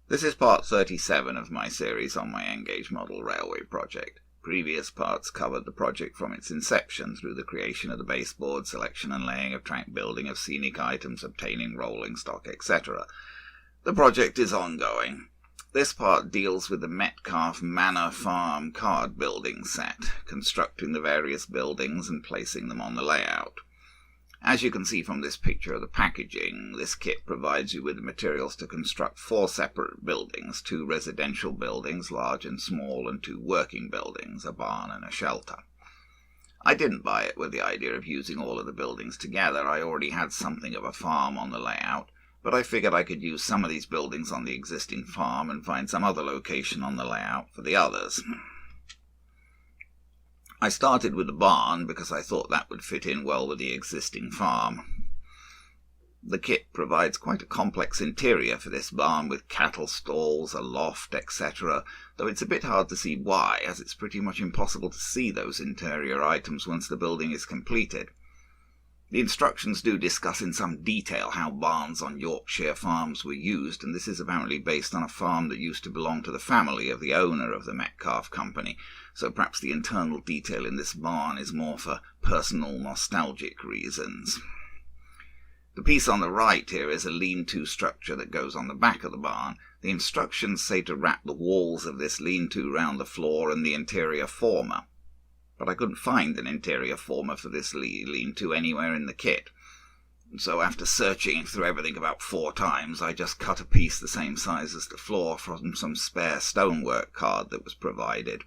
This is part 37 of my series on my N-gauge model railway project. Previous parts covered the project from its inception through the creation of the baseboard, selection and laying of track building of scenic items, obtaining rolling stock, etc. The project is ongoing. This part deals with the Metcalfe Manor Farm card building set, constructing the various buildings and placing them on the layout. As you can see from this picture of the packaging, this kit provides you with the materials to construct 4 separate buildings, 2 residential buildings, large and small, and 2 working buildings, a barn and a shelter. I didn't buy it with the idea of using all of the buildings together. I already had something of a farm on the layout, but I figured I could use some of these buildings on the existing farm and find some other location on the layout for the others. I started with the barn because I thought that would fit in well with the existing farm. The kit provides quite a complex interior for this barn with cattle stalls, a loft, etc., though it's a bit hard to see why, as it's pretty much impossible to see those interior items once the building is completed. The instructions do discuss in some detail how barns on Yorkshire farms were used, and this is apparently based on a farm that used to belong to the family of the owner of the Metcalfe company, so perhaps the internal detail in this barn is more for personal nostalgic reasons. The piece on the right here is a lean-to structure that goes on the back of the barn. The instructions say to wrap the walls of this lean-to round the floor and the interior former, but I couldn't find an interior former for this lean-to anywhere in the kit. So after searching through everything about 4 times, I just cut a piece the same size as the floor from some spare stonework card that was provided.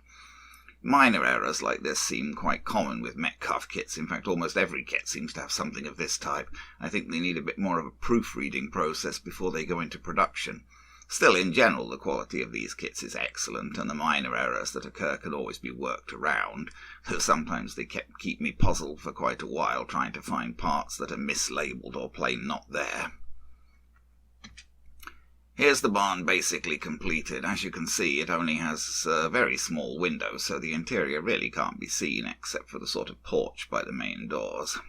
Minor errors like this seem quite common with Metcalfe kits. In fact, almost every kit seems to have something of this type. I think they need a bit more of a proofreading process before they go into production. Still, in general, the quality of these kits is excellent, and the minor errors that occur can always be worked around, though sometimes they keep me puzzled for quite a while trying to find parts that are mislabeled or plain not there. Here's the barn basically completed. As you can see, it only has very small windows, so the interior really can't be seen except for the sort of porch by the main doors.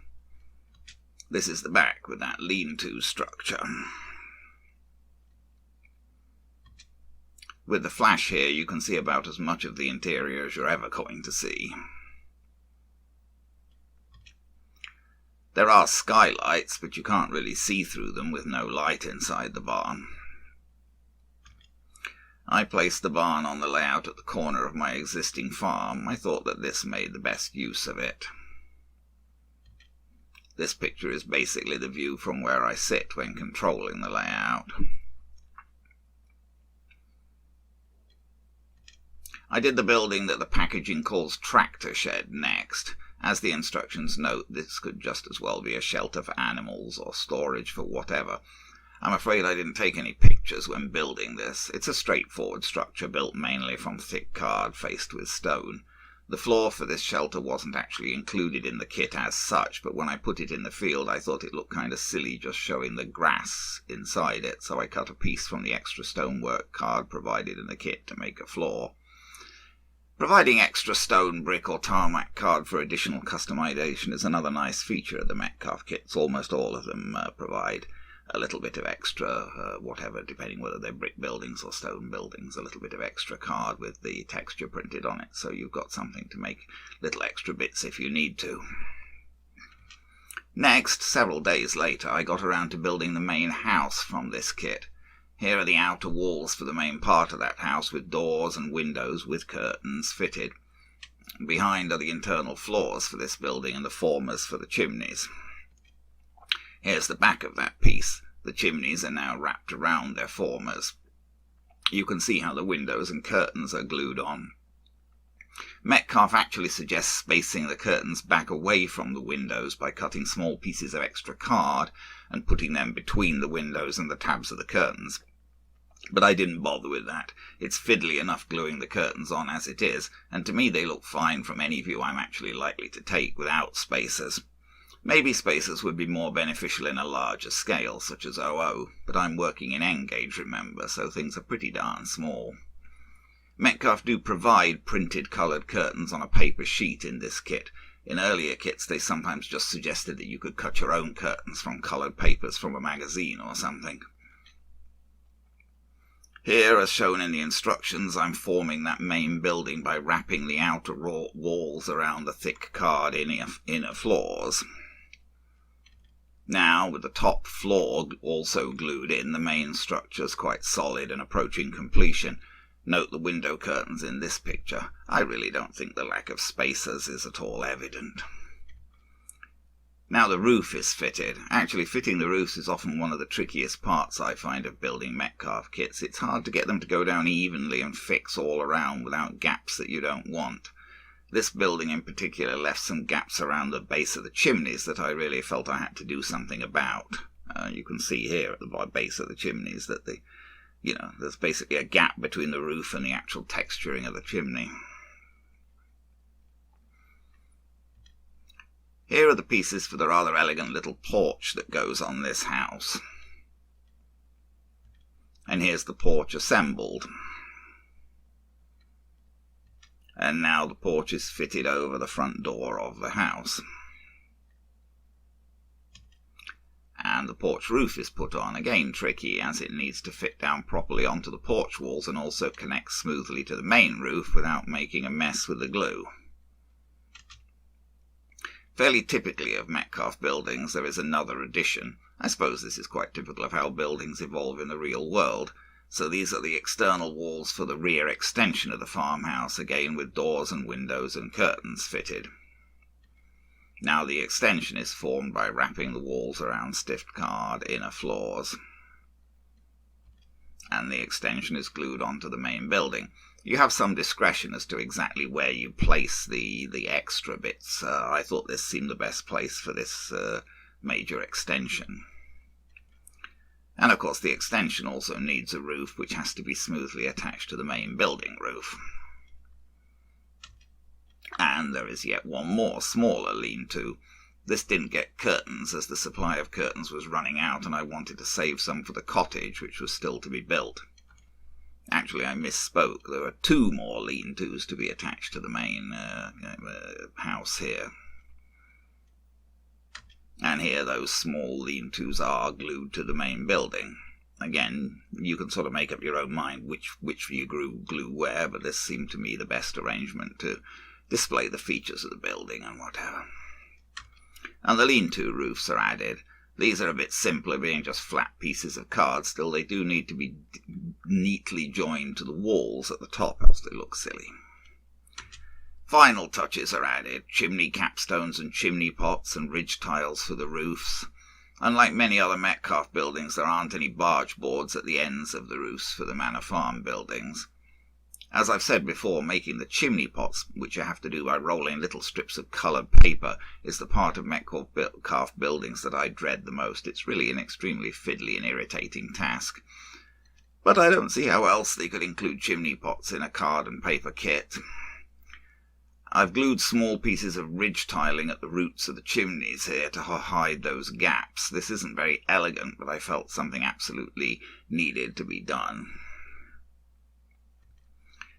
This is the back with that lean-to structure. With the flash here, you can see about as much of the interior as you're ever going to see. There are skylights, but you can't really see through them with no light inside the barn. I placed the barn on the layout at the corner of my existing farm. I thought that this made the best use of it. This picture is basically the view from where I sit when controlling the layout. I did the building that the packaging calls tractor shed next. As the instructions note, this could just as well be a shelter for animals or storage for whatever. I'm afraid I didn't take any pictures when building this. It's a straightforward structure built mainly from thick card faced with stone. The floor for this shelter wasn't actually included in the kit as such, but when I put it in the field I thought it looked kind of silly just showing the grass inside it, so I cut a piece from the extra stonework card provided in the kit to make a floor. Providing extra stone, brick or tarmac card for additional customization is another nice feature of the Metcalfe kits. Almost all of them provide a little bit of extra, whatever, depending whether they're brick buildings or stone buildings, a little bit of extra card with the texture printed on it, so you've got something to make little extra bits if you need to. Next, several days later, I got around to building the main house from this kit. Here are the outer walls for the main part of that house, with doors and windows with curtains fitted. Behind are the internal floors for this building and the formers for the chimneys. Here's the back of that piece. The chimneys are now wrapped around their formers. You can see how the windows and curtains are glued on. Metcalfe actually suggests spacing the curtains back away from the windows by cutting small pieces of extra card and putting them between the windows and the tabs of the curtains. But I didn't bother with that. It's fiddly enough gluing the curtains on as it is, and to me they look fine from any view I'm actually likely to take without spacers. Maybe spacers would be more beneficial in a larger scale, such as 00, but I'm working in N-gauge, remember, so things are pretty darn small. Metcalfe do provide printed coloured curtains on a paper sheet in this kit. In earlier kits they sometimes just suggested that you could cut your own curtains from coloured papers from a magazine or something. Here, as shown in the instructions, I'm forming that main building by wrapping the outer walls around the thick carred inner floors. Now, with the top floor also glued in, the main structure's quite solid and approaching completion. Note the window curtains in this picture. I really don't think the lack of spacers is at all evident. Now the roof is fitted. Actually, fitting the roofs is often one of the trickiest parts I find of building Metcalfe kits. It's hard to get them to go down evenly and fix all around without gaps that you don't want. This building in particular left some gaps around the base of the chimneys that I really felt I had to do something about. You can see here at the base of the chimneys that there's basically a gap between the roof and the actual texturing of the chimney. Here are the pieces for the rather elegant little porch that goes on this house. And here's the porch assembled. And now the porch is fitted over the front door of the house. And the porch roof is put on, again tricky, as it needs to fit down properly onto the porch walls and also connect smoothly to the main roof without making a mess with the glue. Fairly typically of Metcalfe buildings, there is another addition. I suppose this is quite typical of how buildings evolve in the real world. So these are the external walls for the rear extension of the farmhouse, again with doors and windows and curtains fitted. Now the extension is formed by wrapping the walls around stiff-carred inner floors. And the extension is glued onto the main building. You have some discretion as to exactly where you place the extra bits. I thought this seemed the best place for this major extension. And of course the extension also needs a roof which has to be smoothly attached to the main building roof. And there is yet one more, smaller lean-to. This didn't get curtains as the supply of curtains was running out and I wanted to save some for the cottage which was still to be built. Actually, I misspoke. There are two more lean-tos to be attached to the main house here. And here those small lean-tos are glued to the main building. Again, you can sort of make up your own mind which you glue where, but this seemed to me the best arrangement to display the features of the building and whatever. And the lean-to roofs are added. These are a bit simpler, being just flat pieces of card. Still, they do need to be neatly joined to the walls at the top, else they look silly. Final touches are added. Chimney capstones and chimney pots and ridge tiles for the roofs. Unlike many other Metcalfe buildings, there aren't any barge boards at the ends of the roofs for the Manor Farm buildings. As I've said before, making the chimney pots, which you have to do by rolling little strips of coloured paper, is the part of Metcalfe buildings that I dread the most. It's really an extremely fiddly and irritating task. But I don't see how else they could include chimney pots in a card and paper kit. I've glued small pieces of ridge tiling at the roots of the chimneys here to hide those gaps. This isn't very elegant, but I felt something absolutely needed to be done.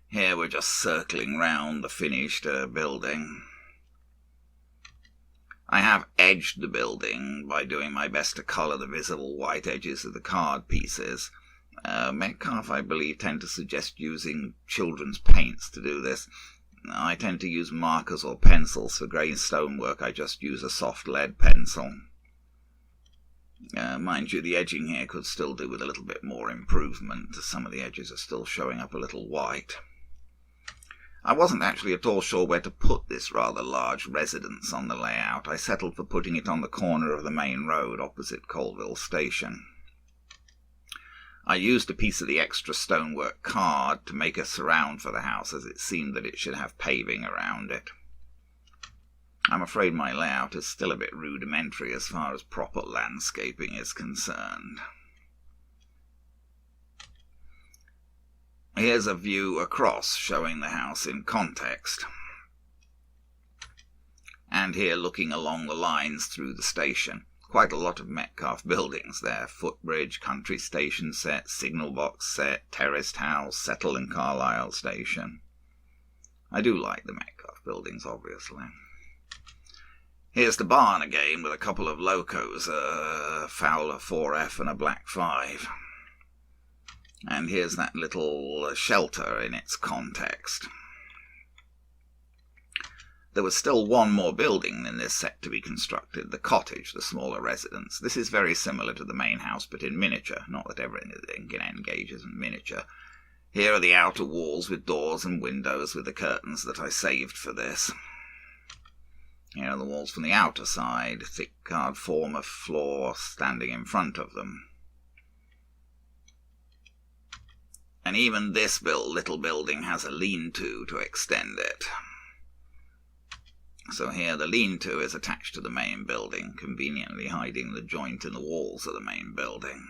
Here we're just circling round the finished building. I have edged the building by doing my best to colour the visible white edges of the card pieces. Metcalfe, I believe, tend to suggest using children's paints to do this. I tend to use markers or pencils. For grey stonework I just use a soft lead pencil. Mind you, the edging here could still do with a little bit more improvement. Some of the edges are still showing up a little white. I wasn't actually at all sure where to put this rather large residence on the layout. I settled for putting it on the corner of the main road opposite Colville Station. I used a piece of the extra stonework card to make a surround for the house, as it seemed that it should have paving around it. I'm afraid my layout is still a bit rudimentary as far as proper landscaping is concerned. Here's a view across showing the house in context. And here looking along the lines through the station. Quite a lot of Metcalfe buildings there. Footbridge, country station set, signal box set, terraced house, Settle and Carlisle station. I do like the Metcalfe buildings, obviously. Here's the barn again with a couple of locos, a Fowler 4F and a Black 5. And here's that little shelter in its context. There was still one more building in this set to be constructed, the cottage, the smaller residence. This is very similar to the main house, but in miniature. Not that everything in N-Gage isn't miniature. Here are the outer walls with doors and windows with the curtains that I saved for this. Here are the walls from the outer side, thick card form of floor standing in front of them. And even this little building has a lean-to to extend it. So here the lean-to is attached to the main building, conveniently hiding the joint in the walls of the main building.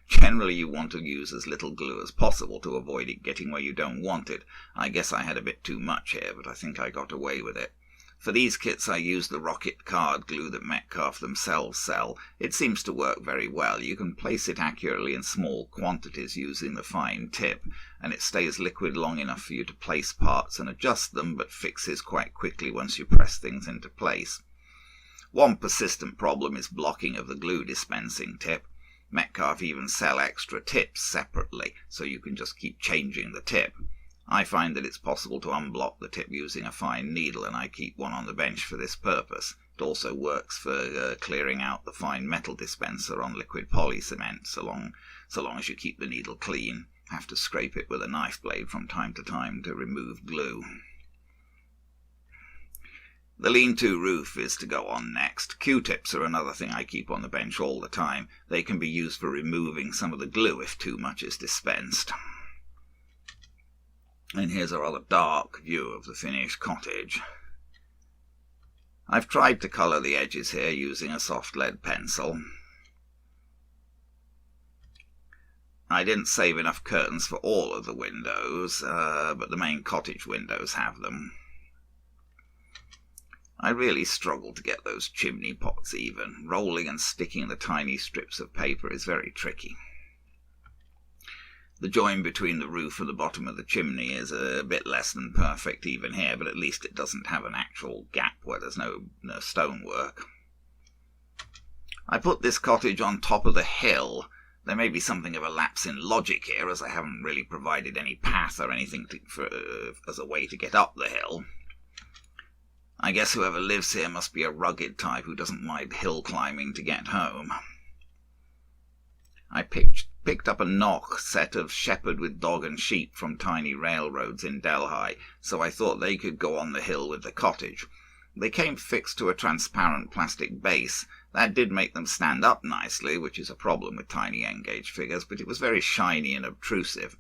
Generally you want to use as little glue as possible to avoid it getting where you don't want it. I guess I had a bit too much here, but I think I got away with it. For these kits I used the rocket card glue that Metcalfe themselves sell. It seems to work very well. You can place it accurately in small quantities using the fine tip, and it stays liquid long enough for you to place parts and adjust them, but fixes quite quickly once you press things into place. One persistent problem is blocking of the glue dispensing tip. Metcalfe even sell extra tips separately, so you can just keep changing the tip. I find that it's possible to unblock the tip using a fine needle, and I keep one on the bench for this purpose. It also works for clearing out the fine metal dispenser on liquid poly cement, so long as you keep the needle clean. Have to scrape it with a knife blade from time to time to remove glue. The lean-to roof is to go on next. Q-tips are another thing I keep on the bench all the time. They can be used for removing some of the glue if too much is dispensed. And here's a rather dark view of the finished cottage. I've tried to colour the edges here using a soft lead pencil. I didn't save enough curtains for all of the windows, but the main cottage windows have them. I really struggle to get those chimney pots even. Rolling and sticking the tiny strips of paper is very tricky. The join between the roof and the bottom of the chimney is a bit less than perfect even here, but at least it doesn't have an actual gap where there's no stonework. I put this cottage on top of the hill. There may be something of a lapse in logic here, as I haven't really provided any path or anything as a way to get up the hill. I guess whoever lives here must be a rugged type who doesn't mind hill climbing to get home. I picked up a knock set of shepherd with dog and sheep from tiny railroads in Delhi, so I thought they could go on the hill with the cottage. They came fixed to a transparent plastic base. That did make them stand up nicely, which is a problem with tiny N-Gage figures, but it was very shiny and obtrusive.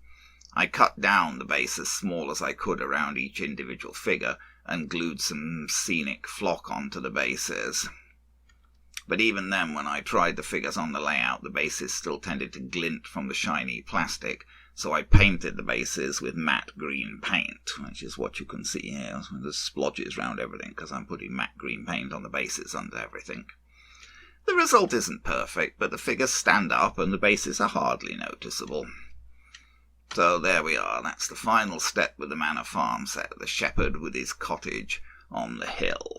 I cut down the base as small as I could around each individual figure and glued some scenic flock onto the bases. But even then, when I tried the figures on the layout, the bases still tended to glint from the shiny plastic, so I painted the bases with matte green paint, which is what you can see here. There's splodges around everything because I'm putting matte green paint on the bases under everything. The result isn't perfect, but the figures stand up and the bases are hardly noticeable. So there we are. That's the final step with the Manor Farm set, the shepherd with his cottage on the hill.